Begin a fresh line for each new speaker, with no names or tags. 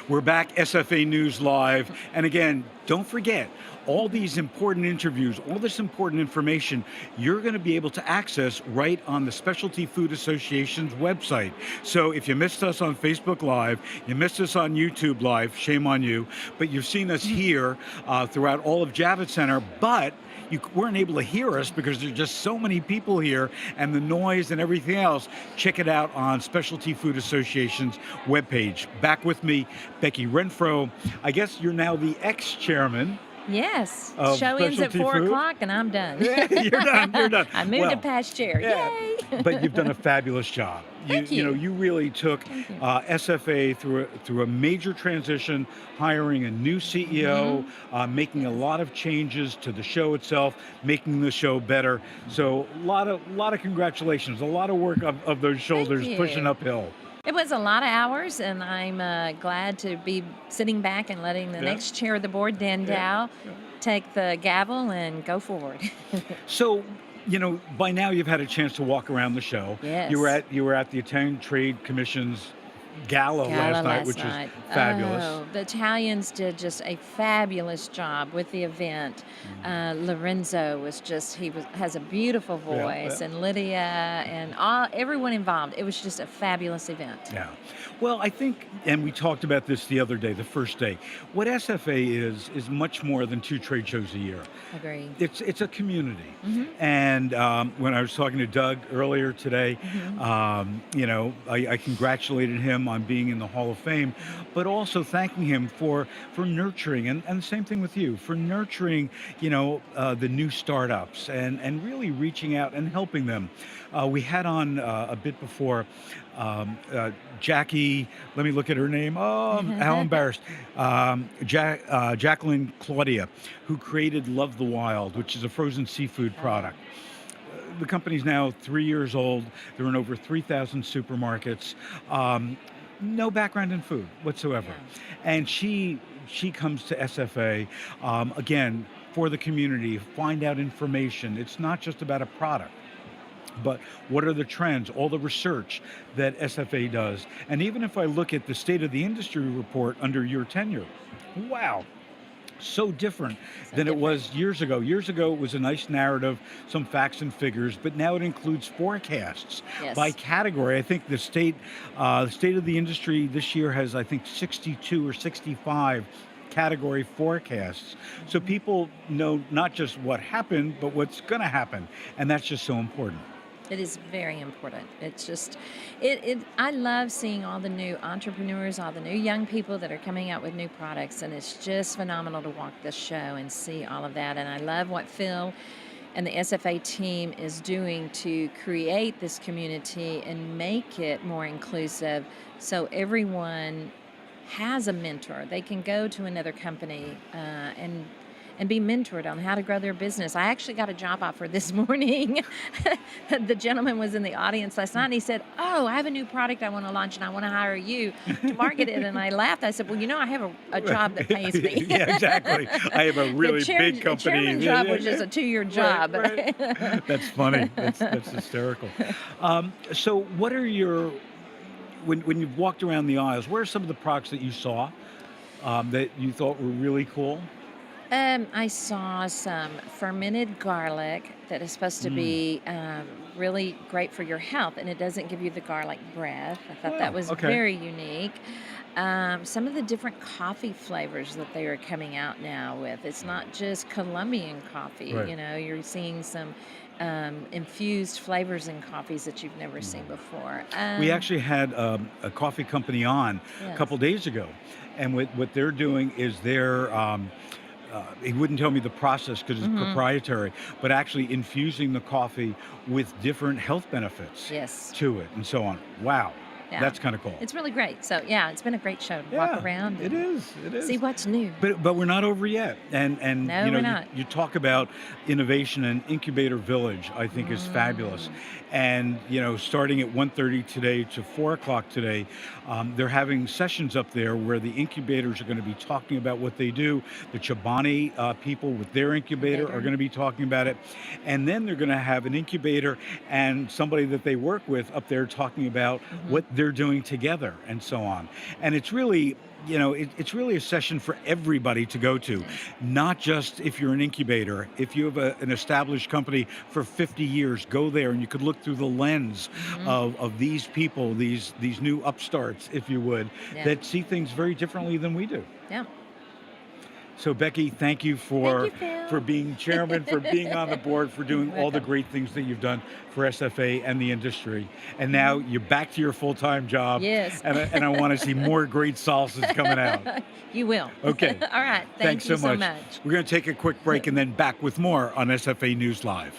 We're back, SFA News Live. And again, don't forget, all these important interviews, all this important information, you're going to be able to access right on the Specialty Food Association's website. So if you missed us on Facebook Live, you missed us on YouTube Live, shame on you, but you've seen us here throughout all of Javits Center, but you weren't able to hear us because there's just so many people here and the noise and everything else. Check it out on Specialty Food Association's webpage. Back with me, Becky Renfro. I guess you're now the ex-chairman.
Yes.
Of
Show ends at
Specialty
4
Food?
o'clock and I'm done.
Yeah, you're done.
I moved to past chair.
yeah.
Yay!
But you've done a fabulous job.
Thank
You know,
you.
you really took SFA through a major transition, hiring a new CEO, making a lot of changes to the show itself, making the show better. So a lot of congratulations, a lot of work of those shoulders
you.
pushing uphill.
It was a lot of hours, and I'm glad to be sitting back and letting the next chair of the board, Dan Dow, take the gavel and go forward.
So, you know, by now you've had a chance to walk around the show.
Yes.
You were at the Italian Trade Commission's gala last night, which was fabulous.
Oh, the Italians did just a fabulous job with the event. Lorenzo has a beautiful voice, and Lydia and everyone involved. It was just a fabulous event.
Yeah. Well, I think, and we talked about this the other day, the first day, what SFA is much more than 2 trade shows a year.
Agree.
It's a community. And when I was talking to Doug earlier today, you know, I congratulated him on being in the Hall of Fame, but also thanking him for nurturing, and the same thing with you, for nurturing, you know, the new startups and really reaching out and helping them. We had on a bit before Jackie, let me look at her name. Oh, how embarrassed. Jacqueline Claudia, who created Love the Wild, which is a frozen seafood product. The company's now 3 years old. They're in over 3,000 supermarkets. No background in food whatsoever. And she comes to SFA, again, for the community, find out information. It's not just about a product, but what are the trends, all the research that SFA does. And even if I look at the State of the Industry report under your tenure, wow, so different than it was years ago. Years ago, it was a nice narrative, some facts and figures, but now it includes forecasts by category. I think the State of the Industry this year has, I think, 62 or 65 category forecasts. So people know not just what happened, but what's going to happen. And that's just so important.
It is very important. It's just, I love seeing all the new entrepreneurs, all the new young people that are coming out with new products, and it's just phenomenal to walk this show and see all of that. And I love what Phil and the SFA team is doing to create this community and make it more inclusive so everyone has a mentor. They can go to another company and be mentored on how to grow their business. I actually got a job offer this morning. The gentleman was in the audience last night and he said, "Oh, I have a new product I want to launch and I want to hire you to market it." And I laughed. I said, "Well, you know, I have a job that pays me."
Yeah, exactly. I have a really big company.
The chairman job was just a 2-year job.
Right. That's funny. That's hysterical. So what are when you've walked around the aisles, what are some of the products that you saw that you thought were really cool?
I saw some fermented garlic that is supposed to be really great for your health, and it doesn't give you the garlic breath. I thought that was very unique. Some of the different coffee flavors that they are coming out now with. It's not just Colombian coffee.
Right.
You know, you're seeing some infused flavors in coffees that you've never seen before.
We actually had a coffee company on a couple days ago, and what they're doing is he wouldn't tell me the process because it's proprietary, but actually infusing the coffee with different health benefits to it and so on. Wow.
Yeah.
That's kind of cool.
It's really great. So yeah, it's been a great show to walk around.
It is.
See what's new.
But we're not over yet. And
No,
you know,
we're not.
you talk about innovation, and Incubator Village, I think, is fabulous. And you know, starting at 1:30 today to 4 o'clock today, they're having sessions up there where the incubators are going to be talking about what they do. The Chobani people with their incubator are going to be talking about it. And then they're going to have an incubator and somebody that they work with up there talking about what they're doing together and so on. And it's really, it's really a session for everybody to go to, not just if you're an incubator. If you have an established company for 50 years, go there and you could look through the lens of these people, these new upstarts, if you would,
Yeah.
that see things very differently than we do.
Yeah.
So Becky, thank you for
Phil.
for being chairman, for being on the board, for doing all the
welcome.
great things that you've done for SFA and the industry. And now you're back to your full-time job.
Yes.
And I want to see more great salsas coming out.
You will.
Okay.
All right.
Thanks
Thank you
so much. We're going to take a quick break and then back with more on SFA News Live.